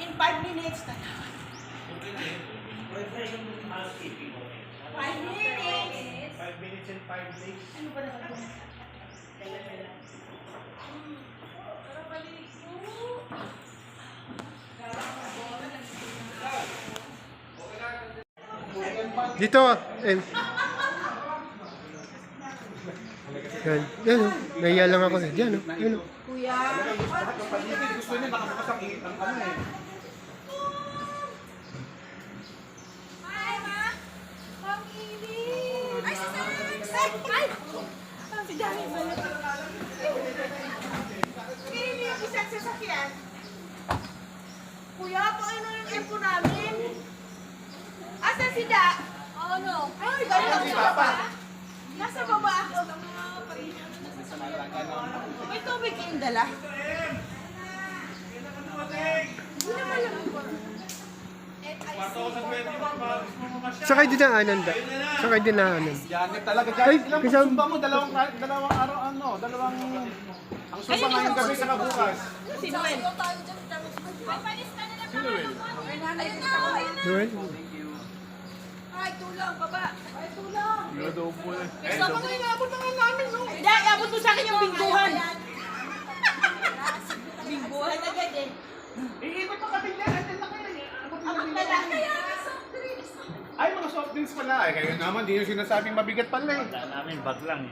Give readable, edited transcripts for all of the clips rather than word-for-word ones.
in 5 minutes. 5 minutes. 5 minutes and 5 days. Ano ba naman? Dito. Yan. Yan o. Nahiya lang ako. Yan o. Yan o. Kuya. Gusto niya nakabukas ang ano eh. Hi, ma. Pamili. Ay, si Ay! Si Dami ba? Hindi yung isang sasakyan. Kuya, paano yung empo namin? Asan si Da? Ano? Ay, gano'n si Papa. Nasa baba ako. May tubig kayong dala? Hindi naman lang ako. Sakay dinaanan da. Sakay dinaanan. Yan talaga guys. Ilang Kasi- sumba mo? Dalawang araw ano? Dalawang... Ang sumba ngayong gabi sa bukas. Si Noel. Ayun na, ayun na. Noel? Ay, tulang, baba. Ay, tulang. Double. Gusto ko na inabot na nga namin, no? Hindi, iabot mo sa akin yung bingguhan. Bingguhan agad eh. Iikot pa kami na. Andan na kayo. Ang lalaki. Ay, mga soft drinks pala. Ay, kayo naman. Di yung sinasabing mabigat pala eh. Wala namin, bag lang eh.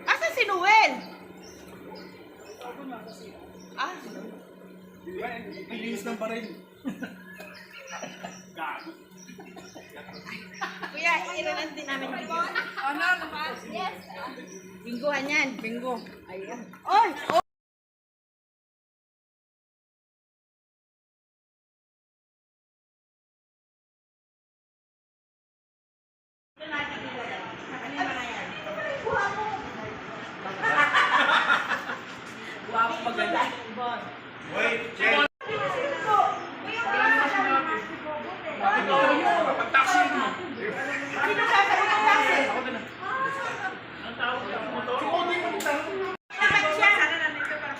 Asa si Noel? Ah, Ilinis ng baril. kuya, iranan din namin yung bingguhan. Ano naman? Yes. Bingguhan yan, binggo. Ayan. Oy! Oy! Wait, Jen. Pag-taxi mo. Sino sasagot ng taxi? Si Cody mo dito. Naman siya.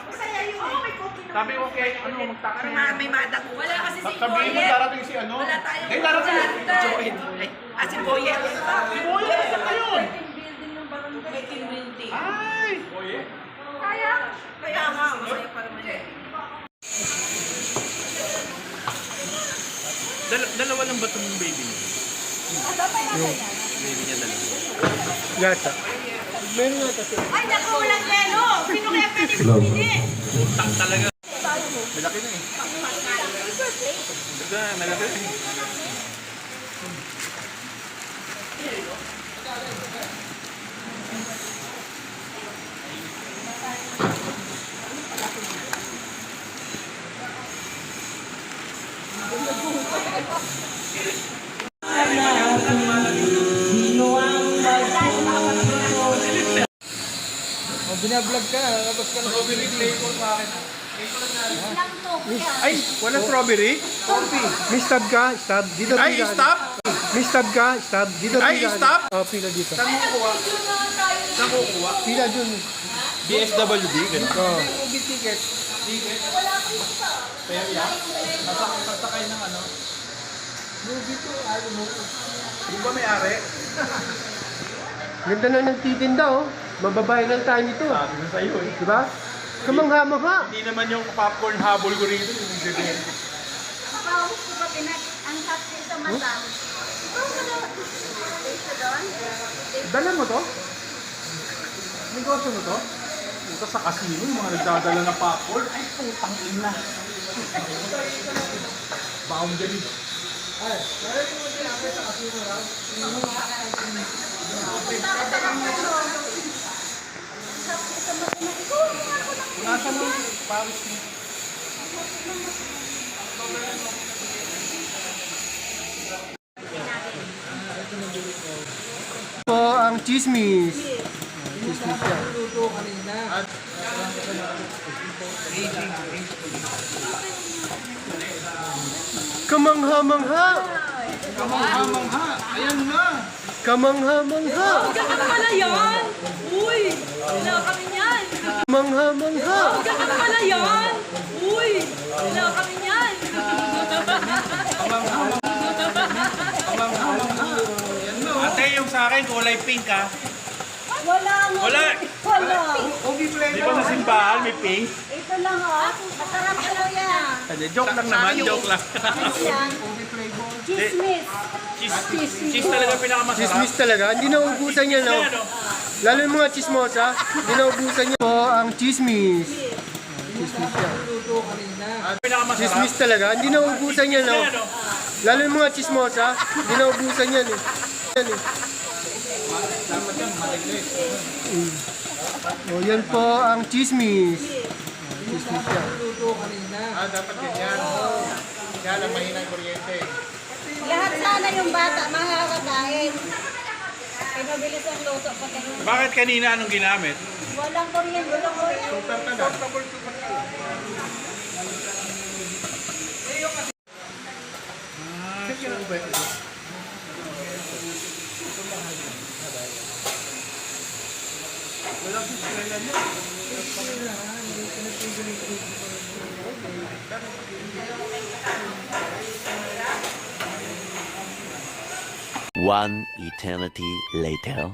Masaya yun. Oo, may copy na. Sabi ko kay ano, mag-taxi. May madag. Wala kasi si Sabihin mo darating si ano? Wala tayong Eh, darating si Joel. Si Boyet. Si Boyet, saan ka yun? May team building. Ay! Kaya? Kaya nga, masaya pa naman yun. Dalawa lang ba itong baby niya? Baby niya dalawa. Gata. Meron nga kasi. Ay, naku, walang pelo! Sino kaya pwede bumili? Utang talaga. Malaki na eh. Ito, malaki na eh. Oh, binablog ka. Tapos ka na. Strawberry flavor sa akin. Ay, wala strawberry? Coffee. May stop ka? Stop. Dito Ay, pila. stop? May stop ka? Stop. Dito Ay, pila. stop? Oh, pila dito. Saan mo kuha? Saan ko kuha? Pila dun. DSWD, gano'n. Oh. Movie ticket. Ticket? Pero yan? Sasakay ng ano? Movie to, ayaw mo. Di ba may are? Ganda na ng titinda oh. Mababayaran tayo nito. Sabi ko sa'yo eh. Diba? Kamangha-mangha. Hindi naman yung popcorn habol ko rito. Yung bibigyan. Pawis ko ba ang happy sa mata? Dala mo to? Negosyo mo to? Ito sa casino, yung mga nagdadala ng popcorn. Ay, putang ina. Boundary. Ay, kaya ko mo sinabi sa casino raw. Nasa mo, pawis mo. Po ang chismis. Chismis yan. Kamangha-mangha. Kamangha-mangha. Ayan na. Kamangha-mangha. Pala yan! Uy! Wala kami yan! Mangha-mangha. Ganun pala yan! Uy! Wala kami yan! Ate, yung sa akin, kulay pink ah. Wala nga! Wala. Wala! Di ba sa simbahan may pink? Ito lang ha! Masarap ano yan! Joke lang naman, joke lang. Yan! Chismis! Cheese talaga pinakamasarap. Chismis talaga. Hindi naubusan yan, no? Lalo yung mga chismosa, hindi naubusan yan. Po ang chismis. Chismis yan. Pinakamasarap. Chismis talaga. Hindi naubusan yan, no? Lalo yung mga chismosa, hindi naubusan yan, eh. Yan, eh. O, yan po ang chismis. Chismis yan. Dapat ganyan. Kaya lang mahinang kuryente. Lahat sana yung bata makakakain. Kaya mabilis ang luto pag ganun. Bakit kanina anong ginamit? Walang kuryente, walang kuryente. Super ka na. One eternity later.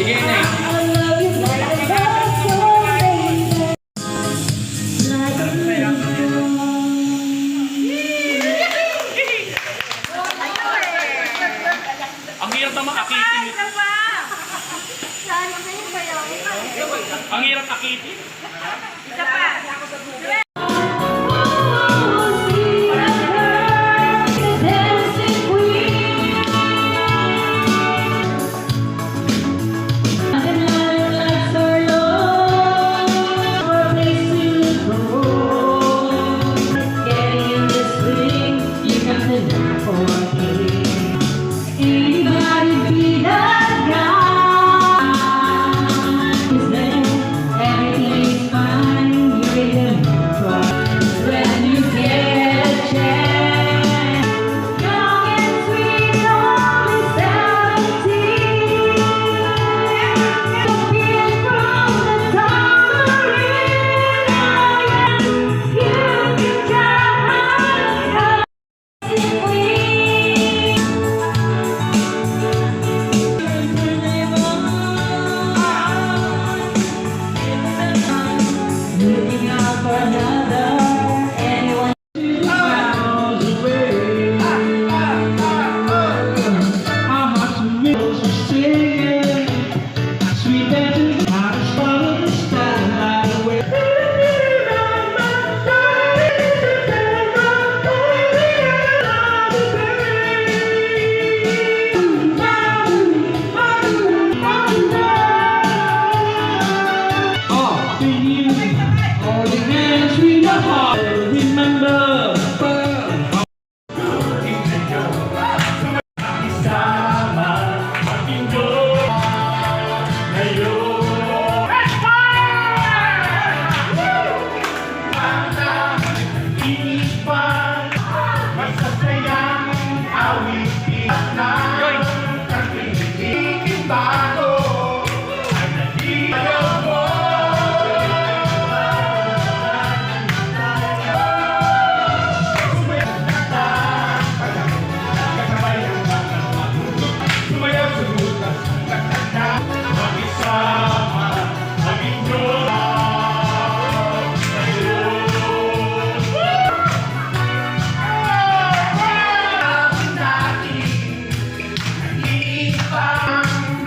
Sige na eh. Ang hirap naman akitin. Ang hirap akitin.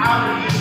Out